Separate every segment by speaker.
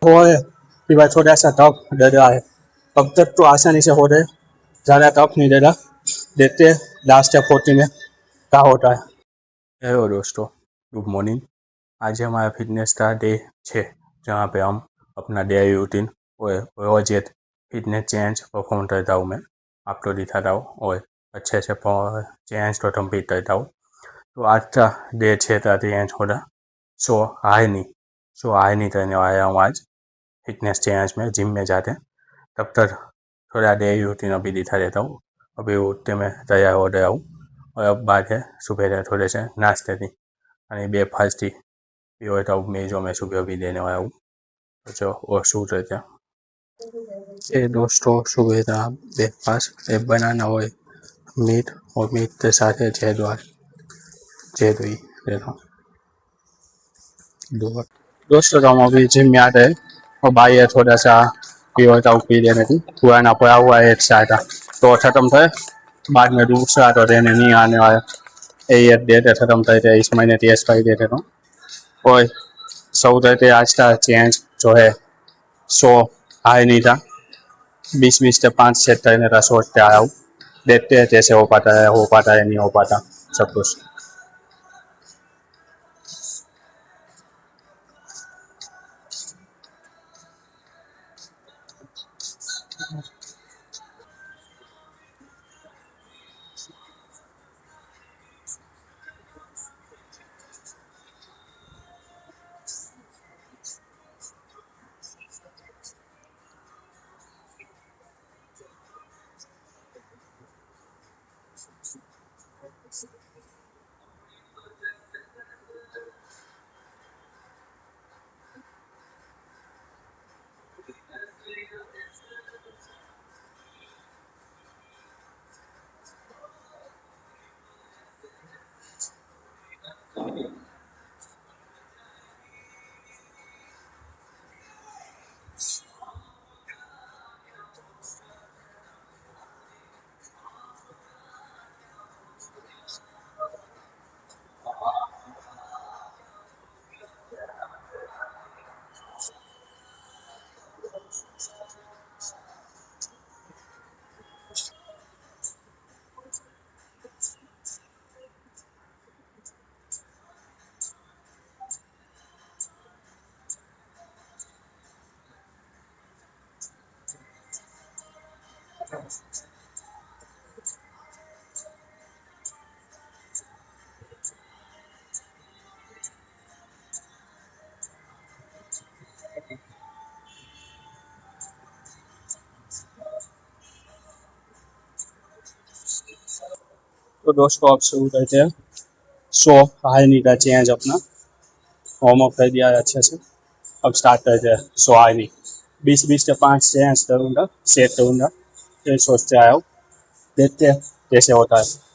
Speaker 1: है कि भाई थोड़ा सा टफ दे रहा है, अब तक तो आसानी से हो रहे, ज़्यादा टफ नहीं दे रहा, देखते लास्ट स्टेप 40 में क्या होता है। हेलो दोस्तों, गुड मॉर्निंग। आज हमारा फिटनेस का डे 6, जहाँ पे हम अपना डेली रूटीन और रोज एक फिटनेस चेंज परफॉर्म करता हूँ। मैं आपको दिखाता हूँ और अच्छे से चेंज तो कंप्लीट करता हूँ। तो आज का डे 6 का चेंज होगा सो हाई नहीं करने वाला हूँ आज फिटनेस चेंज में, जिम में जाते हैं। तब तक थोड़ा डेली रूटीन अभी दिखा देता हूँ। अभी उठते में तैयार हो गया हूँ और अब बात है सुबह थोड़े से नाश्ते की અને બ્રેકફાસ્ટથી પીવો તો મેં જો મેં સુબહ भी देने वाला हूँ। तो चलो और शू करते हैं। ये दोस्तों सुबह का ब्रेकफास्ट एक बनाना हो मीट और मीट के साथ है जेदुई देखो दो। दोस्तों तो हम अभी जिम में आ गए और भाई है थोड़ा सा पीओ था पी लेने की, पुराना पड़ा हुआ है एक साथ तो खत्म थे, बाद में दूसरा तो देने नहीं आने वाला, ये डेट खत्म थे इस महीने की एक्सपायरी डेट है। और सौदे आज का चेंज जो है 100 हाई नहीं था, 20 से 5 सेट करने का सोचते आया हूँ, देखते हैं जैसे हो पाता है नहीं हो पाता सब कुछ। तो दोस्तों अब शुरू करते हैं 100 हाई नी का चेंज अपना वार्म अप कर दिया है अच्छे से। अब स्टार्ट करते हैं 100 हाई नी, 20 से 5 चेंज करूँगा, सेट करूँगा, फिर सोचते आया हूँ, देखते हैं कैसे होता है।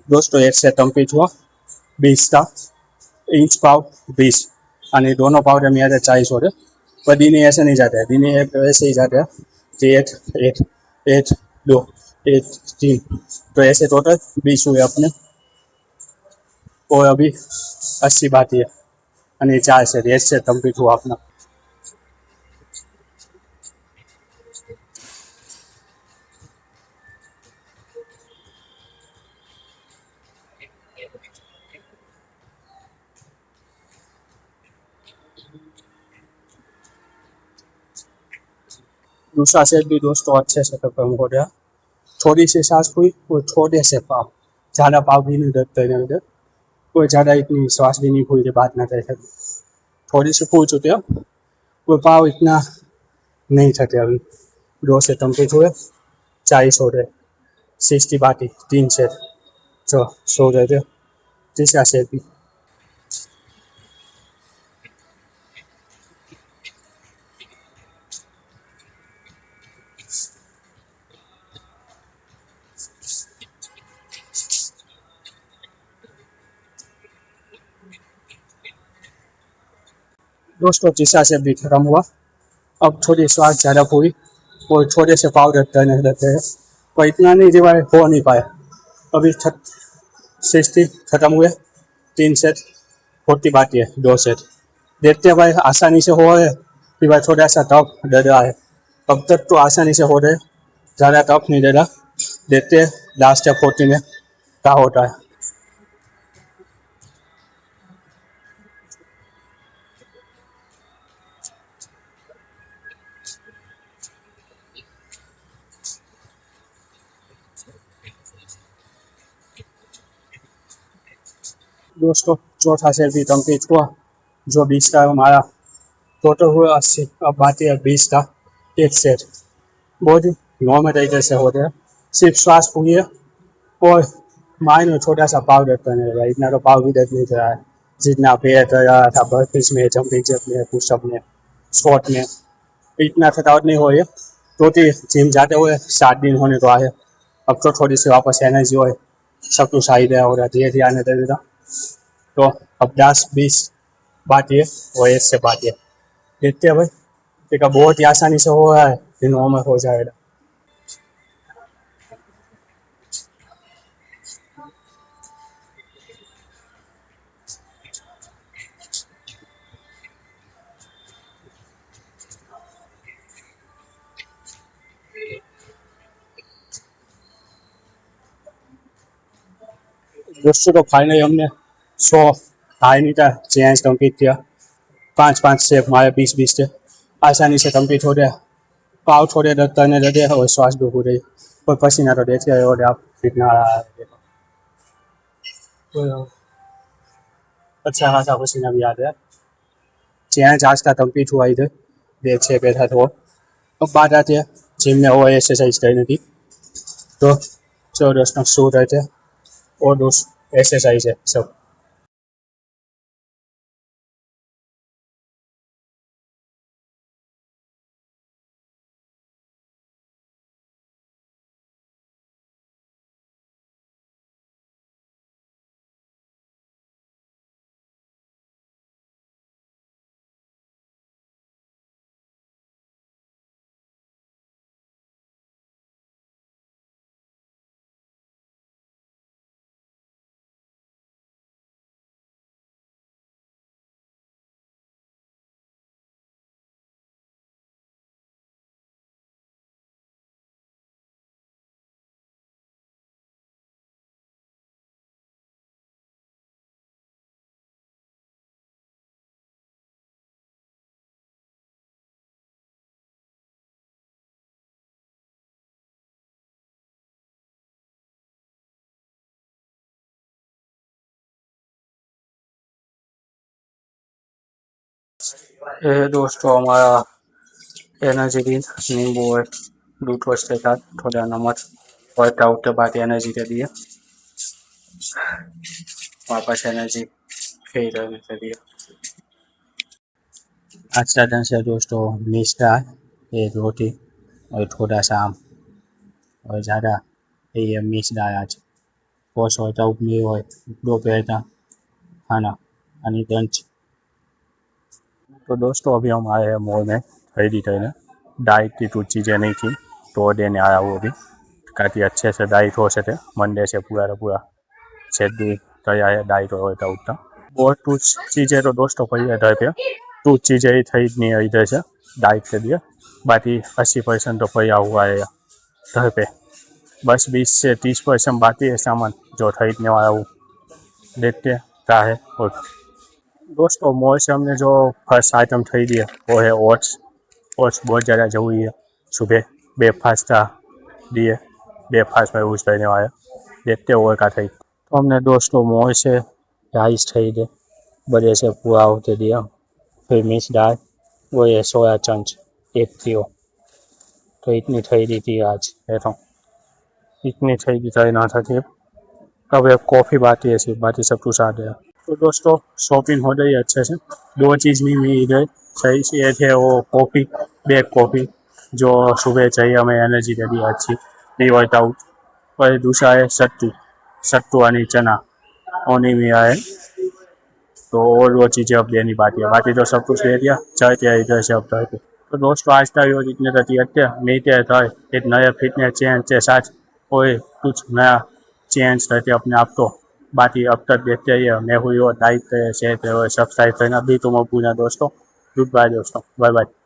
Speaker 1: दोस्तों एक सेट कंप्लीट हुआ 20 का, इंच पाव 20 અને दोनों पाव में आता 40 हो रहे, पर दिन ऐसे नहीं जाते हैं, दिन एक ऐसे ही जाते हैं कि 8 2 8 3, तो ऐसे टोटल 20 हुए अपने। और अभी 80 बाकी है અને 4 सेट, एक सेट कंप्लीट हुआ अपना। दूसरा सेट भी दोस्तों अच्छे से खत्म हो गया, थोड़ी सी सांस हुई और थोड़े से पाव, ज़्यादा पाव भी नहीं दर्द करने लगे, कोई ज़्यादा इतनी श्वास भी नहीं फूल के बात ना कर सके, थोड़ी सी फूल चुके हो, कोई पाव इतना नहीं थके अभी। 2 से कंप्लीट हुए, 40 हो रहे, 60 बाकी, 3 सेट, जो सो रहे थे। तीसरा सेट भी दोस्तों जीसा से भी खत्म हुआ। अब थोड़ी स्वाद ज़्यादा हुई और थोड़े से पाउडर करने देते हैं, पर इतना नहीं रिवाइव हो नहीं पाया। अभी 60 खत्म हुए, 3 सेट, 40 बाकी है, 2 सेट। देखते हैं भाई आसानी से हो है कि भाई थोड़ा सा टफ डर रहा है। अब तक तो आसानी से हो रहे, ज़्यादा टफ नहीं दे रहा। देखते हैं लास्ट या 40 में क्या होता है। दोस्तों चौथा सेट भी कंप्लीट हुआ, जो 20 का हमारा टोटल हुआ 80। अब बाकी है 20 का एक सेट। बहुत ही नॉर्मल तरीके से होते हैं, सिर्फ श्वास पूरी है और माइंड में छोटा सा पाउडर करने लगा। इतना तो पाउडर नहीं कर रहा है जितना पेयर कर रहा था बर्फिश में, जंपिंग जैक में, पुशअप में, स्क्वाट में। इतना थकावट नहीं हो रही है, क्योंकि जिम जाते हुए 7 दिन होने को आए। अब तो थोड़ी सी वापस एनर्जी हो, सब कुछ सही रहा हो रहा, धीरे धीरे आने देगा। तो अब 10-20 बाकी है और एक से बाकी है। देखते हैं भाई, ठीक है, बहुत ही आसानी से हो रहा है, दिनों में हो जाएगा। दोस्तों तो फाइनली हमने 100 हाई मीटर चेंज कंप्लीट किया। 5-5 स्टेप हमारे 20-20 से आसानी से कंप्लीट हो गया। पाव थोड़े दर्द करने लगे और श्वास भी हो रही, कोई पसीना तो देखते रहे और आप कितना आ रहा है। तो अच्छा खासा पसीना भी आ रहा है। चेंज आज का कंप्लीट हुआ इधर, देर से बैठा तो। अब बात आती है जिम में वो एक्सरसाइज करने की। तो चलो दोस्तों सो रहे थे और दोस्त एक्सरसाइज है सब। ये दोस्तों हमारा एनर्जी ड्रिंक, नींबू और ग्लूकोज के साथ थोड़ा नमक, वर्कआउट के बाद एनर्जी दे दिए, वापस एनर्जी फिर दे दिए। आज का दिन से दोस्तों मिष्टा, एक रोटी और थोड़ा सा आम और ज़्यादा ये मिक्स डाल आज પોષ હોય તો ઉપની હોય दोपहर खाना आणि लंच। तो दोस्तों अभी हम आए हैं मॉल में खरीदी करने। डाइट की कुछ चीज़ें नहीं थी तो देने आया वो भी, ताकि अच्छे से डाइट हो सके। मंडे से पूरा का पूरा शेड्यूल तैयार है डाइट होता उतना। और कुछ चीज़ें तो दोस्तों पड़ी है घर पे, कुछ चीज़ें ही खरीदनी है इधर से डाइट के लिए। बाकी 80% तो पड़ा हुआ है घर पे, बस 20 से 30% बाकी है सामान जो खरीदने वाला वो। देखते हैं क्या है। और दोस्तों मॉल से हमने जो फर्स्ट आइटम खरीदी है वो है ओट्स। ओट्स बहुत ज़्यादा ज़रूरी है सुबह ब्रेकफास्ट का लिए, ब्रेकफास्ट में यूज़ करने वाला। देखते हैं और क्या खरीद। तो हमने दोस्तों मॉल से राइस खरीदे, बड़े से पूरा होते दिया, फिर मिक्स दाल, वो ये सोया चंक्स 1 किलो। तो इतनी खरीदी थी आज, तो इतनी खरीदी करना था थी। अब एक कॉफ़ी बाकी है, सिर्फ बाकी सब कुछ आ गया। तो दोस्तों शॉपिंग हो गई अच्छे से। 2 चीज़ में मिल गई सही से, ये थे वो कॉफ़ी, ब्लैक कॉफ़ी जो सुबह चाहिए हमें एनर्जी दे दी अच्छी, प्री वर्कआउट। और दूसरा है सत्तू, सत्तू आणि चना, उन्हीं में आए तो और वो चीज़ें अब देनी बाकी है, बाकी तो सब कुछ दे दिया। चाहते इधर से अब तो दोस्तों आज था वो जितने रहती है नहीं था एक नया फिटनेस चेंज के साथ कोई कुछ नया चेंज रहते अपने आप तो बाकी अब तक देखते ही मैं हुई और लाइक करे शेयर करे सब्सक्राइब करना भी तो मैं पूछा दोस्तों। गुड बाय दोस्तों, बाय बाय।